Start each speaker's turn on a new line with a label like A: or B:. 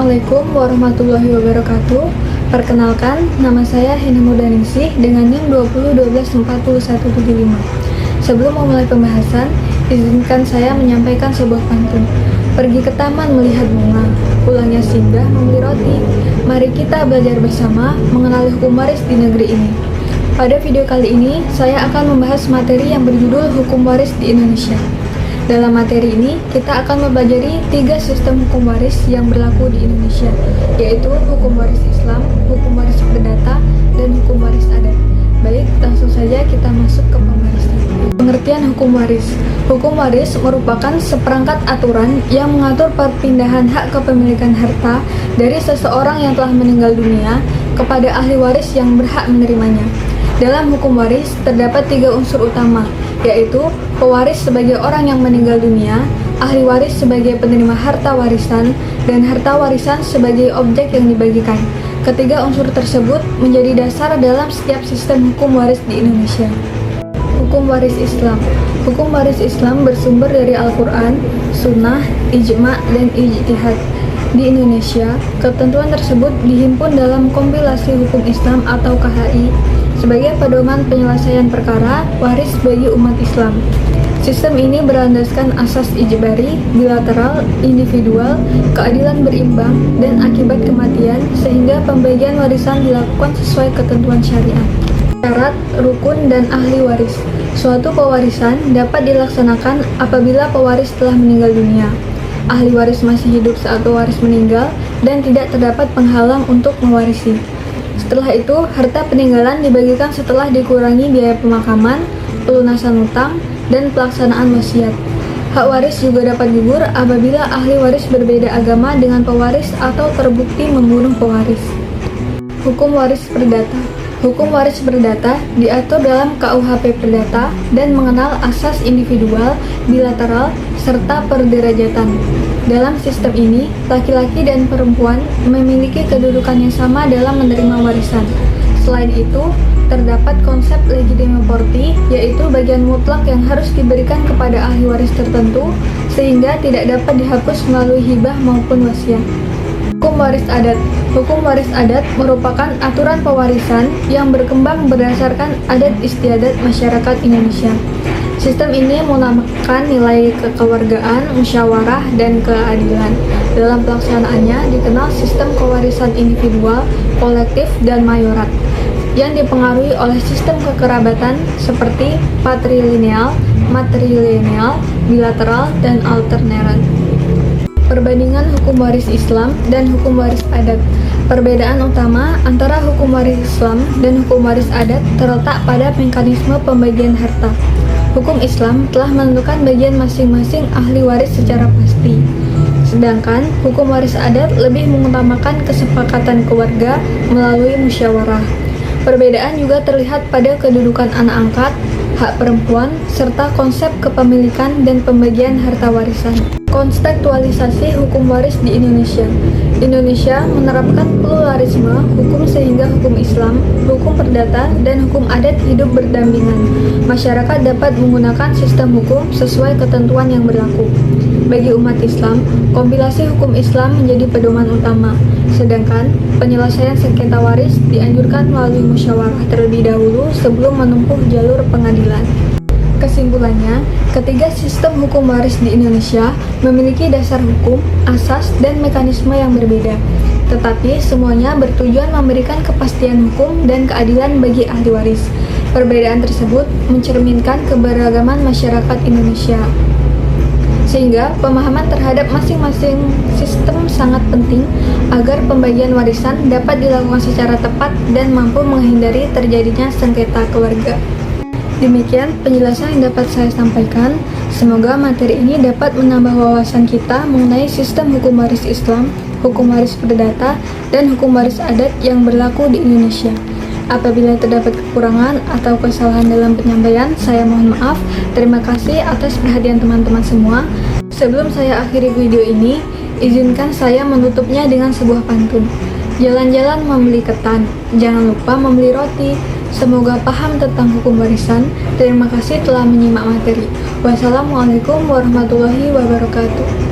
A: Assalamualaikum warahmatullahi wabarakatuh. Perkenalkan, nama saya Heni Murdaningsih dengan NIM 20124175. Sebelum memulai pembahasan, izinkan saya menyampaikan sebuah pantun. Pergi ke taman melihat bunga, pulangnya singgah membeli roti. Mari kita belajar bersama mengenali hukum waris di negeri ini. Pada video kali ini, saya akan membahas materi yang berjudul Hukum Waris di Indonesia. Dalam materi ini, kita akan mempelajari 3 sistem hukum waris yang berlaku di Indonesia, yaitu hukum waris Islam, hukum waris perdata, dan hukum waris adat. Baik, langsung saja kita masuk ke pembahasan. Pengertian hukum waris. Hukum waris merupakan seperangkat aturan yang mengatur perpindahan hak kepemilikan harta dari seseorang yang telah meninggal dunia kepada ahli waris yang berhak menerimanya. Dalam hukum waris terdapat 3 unsur utama, yaitu pewaris sebagai orang yang meninggal dunia, ahli waris sebagai penerima harta warisan, dan harta warisan sebagai objek yang dibagikan. Ketiga unsur tersebut menjadi dasar dalam setiap sistem hukum waris di Indonesia. Hukum waris Islam. Hukum waris Islam bersumber dari Al-Quran, Sunnah, Ijma', dan Ijtihad. Di Indonesia, ketentuan tersebut dihimpun dalam kompilasi hukum Islam atau KHI sebagai pedoman penyelesaian perkara waris bagi umat Islam. Sistem ini berlandaskan asas ijbari, bilateral, individual, keadilan berimbang, dan akibat kematian sehingga pembagian warisan dilakukan sesuai ketentuan syariat. Syarat, rukun, dan ahli waris. Suatu pewarisan dapat dilaksanakan apabila pewaris telah meninggal dunia, ahli waris masih hidup saat pewaris meninggal, dan tidak terdapat penghalang untuk mewarisi. Setelah itu, harta peninggalan dibagikan setelah dikurangi biaya pemakaman, pelunasan utang, dan pelaksanaan wasiat. Hak waris juga dapat gugur apabila ahli waris berbeda agama dengan pewaris atau terbukti membunuh pewaris. Hukum waris perdata. Hukum waris perdata diatur dalam KUHP Perdata dan mengenal asas individual, bilateral, serta perderajatan. Dalam sistem ini, laki-laki dan perempuan memiliki kedudukan yang sama dalam menerima warisan. Selain itu, terdapat konsep legitima morti, yaitu bagian mutlak yang harus diberikan kepada ahli waris tertentu, sehingga tidak dapat dihapus melalui hibah maupun wasiat. Hukum waris adat. Hukum waris adat merupakan aturan pewarisan yang berkembang berdasarkan adat istiadat masyarakat Indonesia. Sistem ini menamakan nilai kekeluargaan, musyawarah, dan keadilan. Dalam pelaksanaannya dikenal sistem kewarisan individual, kolektif, dan mayorat, yang dipengaruhi oleh sistem kekerabatan seperti patrilineal, matrilineal, bilateral, dan alternaran. Perbandingan hukum waris Islam dan hukum waris adat. Perbedaan utama antara hukum waris Islam dan hukum waris adat terletak pada mekanisme pembagian harta. Hukum Islam telah menentukan bagian masing-masing ahli waris secara pasti, sedangkan hukum waris adat lebih mengutamakan kesepakatan keluarga melalui musyawarah. Perbedaan juga terlihat pada kedudukan anak angkat, hak perempuan, serta konsep kepemilikan dan pembagian harta warisan. Kontekstualisasi hukum waris di Indonesia. Indonesia menerapkan pluralisme hukum sehingga hukum Islam, hukum perdata, dan hukum adat hidup berdampingan. Masyarakat dapat menggunakan sistem hukum sesuai ketentuan yang berlaku. Bagi umat Islam, kompilasi hukum Islam menjadi pedoman utama, sedangkan penyelesaian sengketa waris dianjurkan melalui musyawarah terlebih dahulu sebelum menempuh jalur pengadilan. Kesimpulannya, ketiga sistem hukum waris di Indonesia memiliki dasar hukum, asas, dan mekanisme yang berbeda, tetapi semuanya bertujuan memberikan kepastian hukum dan keadilan bagi ahli waris. Perbedaan tersebut mencerminkan keberagaman masyarakat Indonesia, sehingga pemahaman terhadap masing-masing sistem sangat penting agar pembagian warisan dapat dilakukan secara tepat dan mampu menghindari terjadinya sengketa keluarga. Demikian penjelasan yang dapat saya sampaikan. Semoga materi ini dapat menambah wawasan kita mengenai sistem hukum waris Islam, hukum waris perdata, dan hukum waris adat yang berlaku di Indonesia. Apabila terdapat kekurangan atau kesalahan dalam penyampaian, saya mohon maaf. Terima kasih atas perhatian teman-teman semua. Sebelum saya akhiri video ini, izinkan saya menutupnya dengan sebuah pantun. Jalan-jalan membeli ketan, jangan lupa membeli roti. Semoga paham tentang hukum warisan. Terima kasih telah menyimak materi. Wassalamualaikum warahmatullahi wabarakatuh.